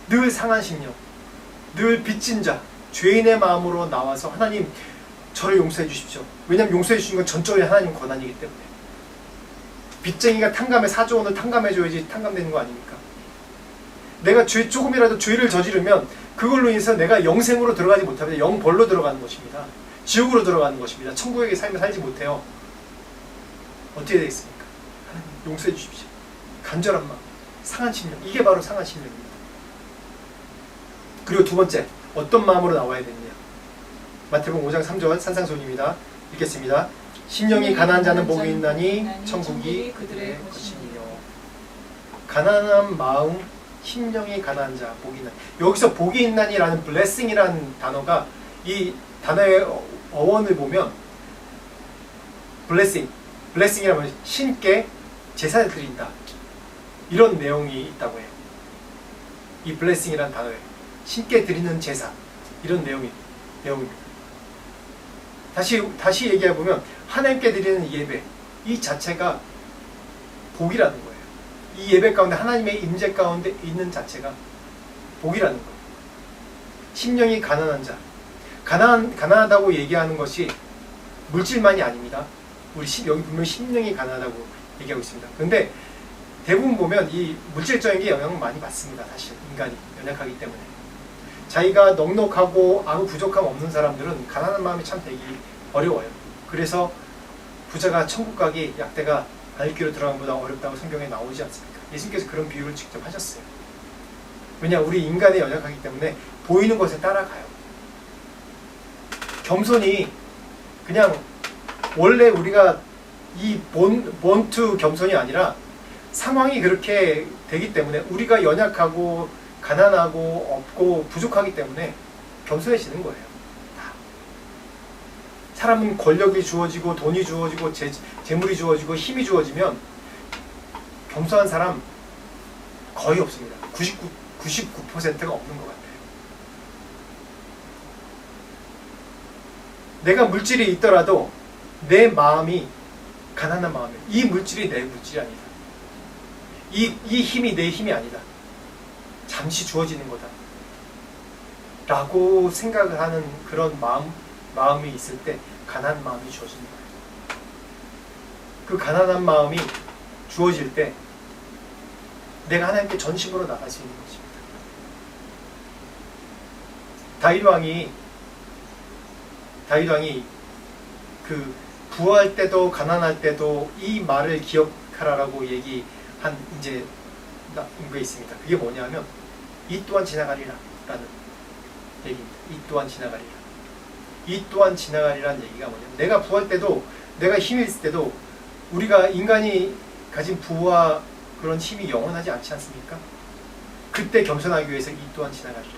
늘 상한 심령, 늘 빚진 자, 죄인의 마음으로 나와서 하나님 저를 용서해 주십시오. 왜냐하면 용서해 주시는 건 전적인 하나님 권한이기 때문에. 빚쟁이가 탕감해 4조 원을 탕감해줘야지 탕감되는 거 아닙니까? 내가 조금이라도 죄를 저지르면 그걸로 인해서 내가 영생으로 들어가지 못합니다. 영벌로 들어가는 것입니다. 지옥으로 들어가는 것입니다. 천국의 삶을 살지 못해요. 어떻게 되겠습니까? 하나님 용서해 주십시오. 간절한 마음, 상한 심령, 이게 바로 상한 심령입니다. 그리고 두 번째, 어떤 마음으로 나와야 되느냐? 마태복음 5장 3절 산상수훈입니다. 읽겠습니다. 심령이 가난한 자는 복이 있나니 천국이 그들의 것이니요. 가난한 마음, 심령이 가난한 자, 복이 있나니. 여기서 복이 있나니라는 blessing이라는 단어가 이 단어의 어원을 보면 blessing이라면 신께 제사를 드린다, 이런 내용이 있다고 해요. 이 blessing이라는 단어에 신께 드리는 제사, 이런 내용입니다. 다시 얘기해보면 하나님께 드리는 예배, 이 자체가 복이라는 거예요. 이 예배 가운데 하나님의 임재 가운데 있는 자체가 복이라는 거예요. 심령이 가난한 자, 가난하다고 얘기하는 것이 물질만이 아닙니다. 여기 분명히 심령이 가난하다고 얘기하고 있습니다. 그런데 대부분 보면 이 물질적인 게 영향을 많이 받습니다. 사실 인간이 연약하기 때문에. 자기가 넉넉하고 아무 부족함 없는 사람들은 가난한 마음이 참 되기 어려워요. 그래서 부자가 천국 가기 약대가 바늘귀로 들어가는 것보다 어렵다고 성경에 나오지 않습니까? 예수님께서 그런 비유를 직접 하셨어요. 왜냐, 우리 인간이 연약하기 때문에 보이는 것에 따라가요. 겸손이 그냥 원래 우리가 이 본투 겸손이 아니라 상황이 그렇게 되기 때문에 우리가 연약하고 가난하고 없고 부족하기 때문에 겸손해지는 거예요. 사람은 권력이 주어지고 돈이 주어지고 재물이 주어지고 힘이 주어지면 겸손한 사람 거의 없습니다. 99%가 없는 것 같아요. 내가 물질이 있더라도 내 마음이 가난한 마음이에요. 이 물질이 내 물질이 아니다. 이 힘이 내 힘이 아니다. 잠시 주어지는 거다. 라고 생각을 하는 그런 마음이 있을 때 가난한 마음이 주어지는 거예요. 그 가난한 마음이 주어질 때 내가 하나님께 전심으로 나갈 수 있는 것입니다. 다윗 왕이 그 부할 때도 가난할 때도 이 말을 기억하라라고 얘기한 이제 게 있습니다. 그게 뭐냐면 이 또한 지나가리라 라는 얘기입니다. 이 또한 지나가리라. 이 또한 지나가리라는 얘기가 뭐냐면 내가 부할 때도 내가 힘이 있을 때도 우리가 인간이 가진 부와 그런 힘이 영원하지 않지 않습니까? 그때 겸손하기 위해서 이 또한 지나가리라.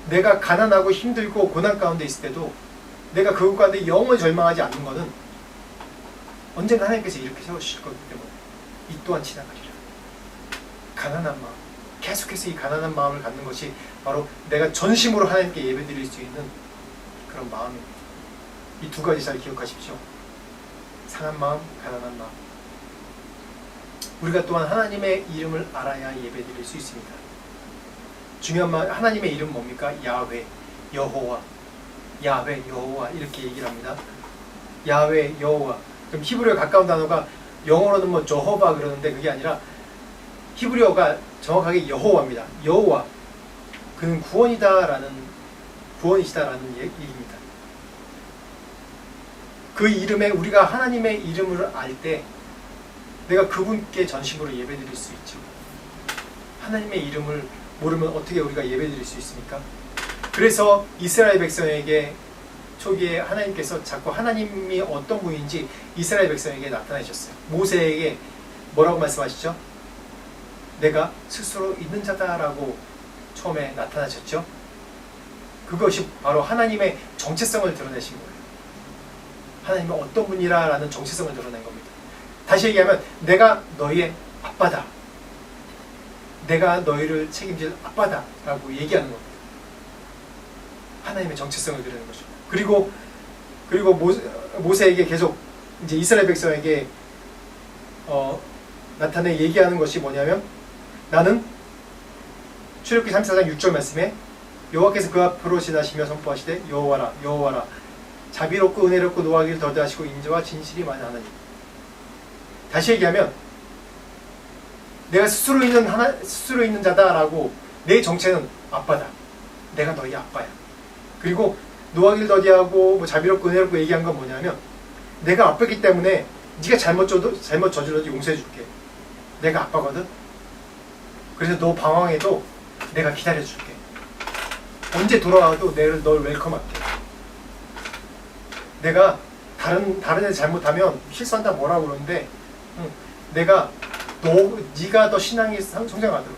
내가 가난하고 힘들고 고난 가운데 있을 때도 내가 그것 가운데 영원히 절망하지 않는 것은 언젠가 하나님께서 이렇게 세우실 거기 때문에 이 또한 지나가리라. 가난한 마음, 계속해서 이 가난한 마음을 갖는 것이 바로 내가 전심으로 하나님께 예배드릴 수 있는 그런 마음입니다. 이 두 가지 잘 기억하십시오. 상한 마음, 가난한 마음. 우리가 또한 하나님의 이름을 알아야 예배드릴 수 있습니다. 중요한 말, 하나님의 이름 뭡니까? 야훼, 여호와, 야훼, 여호와 이렇게 얘기를 합니다. 야훼, 여호와. 그럼 히브리어 가까운 단어가 영어로는 뭐 저호바 그러는데 그게 아니라 히브리어가 정확하게 여호와입니다. 여호와. 그는 구원이시다라는 얘기입니다. 그 이름에 우리가 하나님의 이름을 알 때 내가 그분께 전심으로 예배드릴 수 있죠. 하나님의 이름을 모르면 어떻게 우리가 예배드릴 수 있습니까? 그래서 이스라엘 백성에게 초기에 하나님께서 자꾸 하나님이 어떤 분인지 이스라엘 백성에게 나타내셨어요. 모세에게 뭐라고 말씀하시죠? 내가 스스로 있는 자다라고 처음에 나타나셨죠. 그것이 바로 하나님의 정체성을 드러내신 거예요. 하나님은 어떤 분이라는 정체성을 드러낸 겁니다. 다시 얘기하면 내가 너희의 아빠다. 내가 너희를 책임질 아빠다 라고 얘기하는 겁니다. 하나님의 정체성을 드러내는 거죠. 그리고 모세에게 계속 이제 이스라엘 백성에게 나타내 얘기하는 것이 뭐냐면 나는 출애굽기 34장 6절 말씀에 여호와께서 그 앞으로 지나시며 선포하시되 여호와라 여호와라 자비롭고 은혜롭고 노하기를 더디하시고 인자와 진실이 많은 하나님. 다시 얘기하면 내가 스스로 있는 자다라고 내 정체는 아빠다. 내가 너희 아빠야. 그리고 노하기를 더디하고 뭐 자비롭고 은혜롭고 얘기한 건 뭐냐면 내가 아빠이기 때문에 네가 잘못 저질러도 용서해 줄게. 내가 아빠거든. 그래서 너 방황해도 내가 기다려 줄게. 언제 돌아와도 널 웰컴할게. 내가 다른 애 잘못하면 실수한다 뭐라고 그러는데 내가 네가 더 신앙이 성장하도록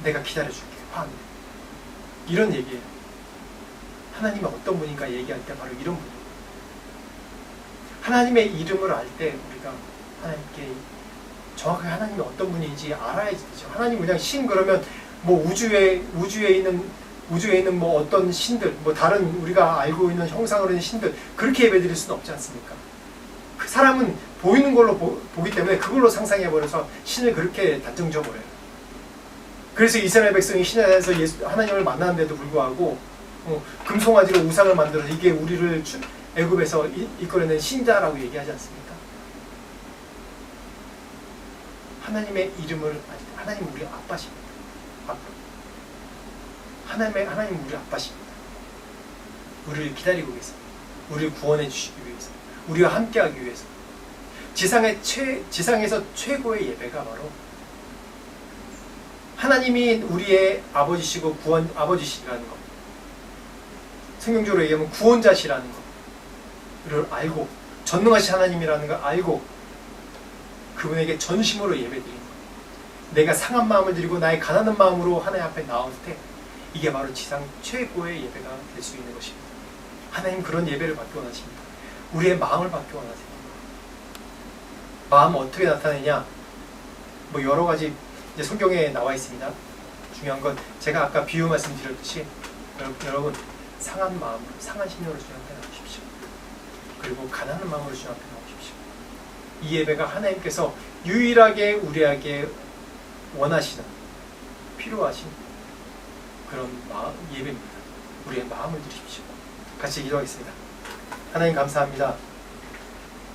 내가 기다려줄게. 이런 얘기예요. 하나님이 어떤 분인가 얘기할 때 바로 이런 분이에요. 하나님의 이름을 알 때 우리가 하나님께 정확하게 하나님이 어떤 분인지 알아야지 되죠. 하나님 그냥 신 그러면 뭐 우주에 있는 뭐 어떤 신들, 뭐 다른 우리가 알고 있는 형상으로 있는 신들 그렇게 예배드릴 수는 없지 않습니까? 그 사람은 보이는 걸로 보기 때문에 그걸로 상상해버려서 신을 그렇게 단정져버려요. 그래서 이스라엘 백성이 신에 대해서 하나님을 만나는데도 불구하고 금송아지로 우상을 만들어서 이게 우리를 애굽에서 이끌어낸 신자라고 얘기하지 않습니까? 하나님의 이름을 알 때 하나님 우리 아빠십니다. 아빠. 하나님 우리 아빠십니다. 우리를 기다리고 계십니다. 우리를 구원해 주시기 위해서, 우리와 함께하기 위해서. 지상에서 최고의 예배가 바로 하나님이 우리의 아버지시고 아버지시라는 것. 성경적으로 얘기하면 구원자시라는 것을 알고 전능하신 하나님이라는 걸 알고 그분에게 전심으로 예배드리는 것. 내가 상한 마음을 드리고 나의 가난한 마음으로 하나님 앞에 나올 때 이게 바로 지상 최고의 예배가 될 수 있는 것입니다. 하나님 그런 예배를 받기 원하십니다. 우리의 마음을 받기 원하세요. 마음은 어떻게 나타내냐? 뭐 여러 가지 이제 성경에 나와 있습니다. 중요한 건 제가 아까 비유 말씀드렸듯이 여러분 상한 마음으로, 상한 심령으로 주님 앞에 나오십시오. 그리고 가난한 마음으로 주님 앞에 나오십시오. 이 예배가 하나님께서 유일하게 우리에게 원하시는, 필요하신 그런 예배입니다. 우리의 마음을 드리십시오. 같이 기도하겠습니다. 하나님 감사합니다.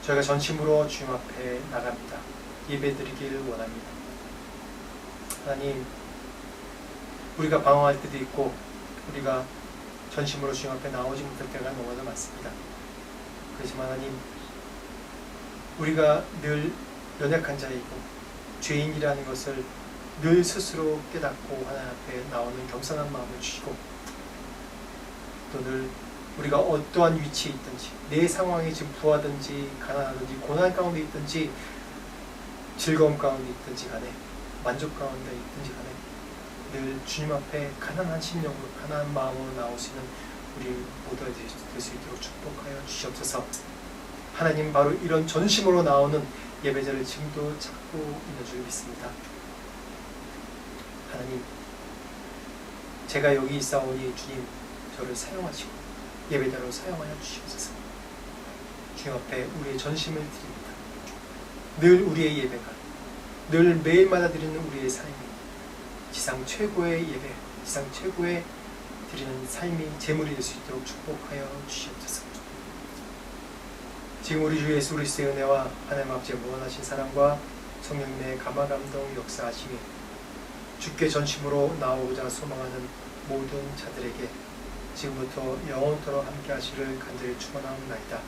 저희가 전심으로 주님 앞에 나갑니다. 예배드리기를 원합니다. 하나님, 우리가 방황할 때도 있고 우리가 전심으로 주님 앞에 나오지 못할 때가 너무나 많습니다. 그렇지만 하나님, 우리가 늘 연약한 자이고 죄인이라는 것을 늘 스스로 깨닫고 하나님 앞에 나오는 겸손한 마음을 주시고, 또 늘 우리가 어떠한 위치에 있든지, 내 상황이 지금 부하든지 가난하든지 고난 가운데 있든지 즐거움 가운데 있든지 간에, 만족 가운데 있든지 간에 늘 주님 앞에 가난한 심령으로, 가난한 마음으로 나오시는 우리 모두가 될 수 있도록 축복하여 주시옵소서. 하나님, 바로 이런 전심으로 나오는 예배자를 지금도 찾고 있는 줄 믿습니다. 하나님, 제가 여기 있사오니 주님 저를 사용하시고 예배자로 사용하여 주시옵소서. 주님 앞에 우리의 전심을 드립니다. 늘 우리의 예배가, 늘 매일마다 드리는 우리의 삶이 지상 최고의 예배, 지상 최고의 드리는 삶이 제물이 될 수 있도록 축복하여 주시옵소서. 지금 우리 주 예수 그리스도의 은혜와 하나님 아버지의 무한하신 사랑과 성령님의 감화감동 역사하심이 주께 전심으로 나오고자 소망하는 모든 자들에게 지금부터 영원토록 함께 하시를 간절히 축원하옵나이다.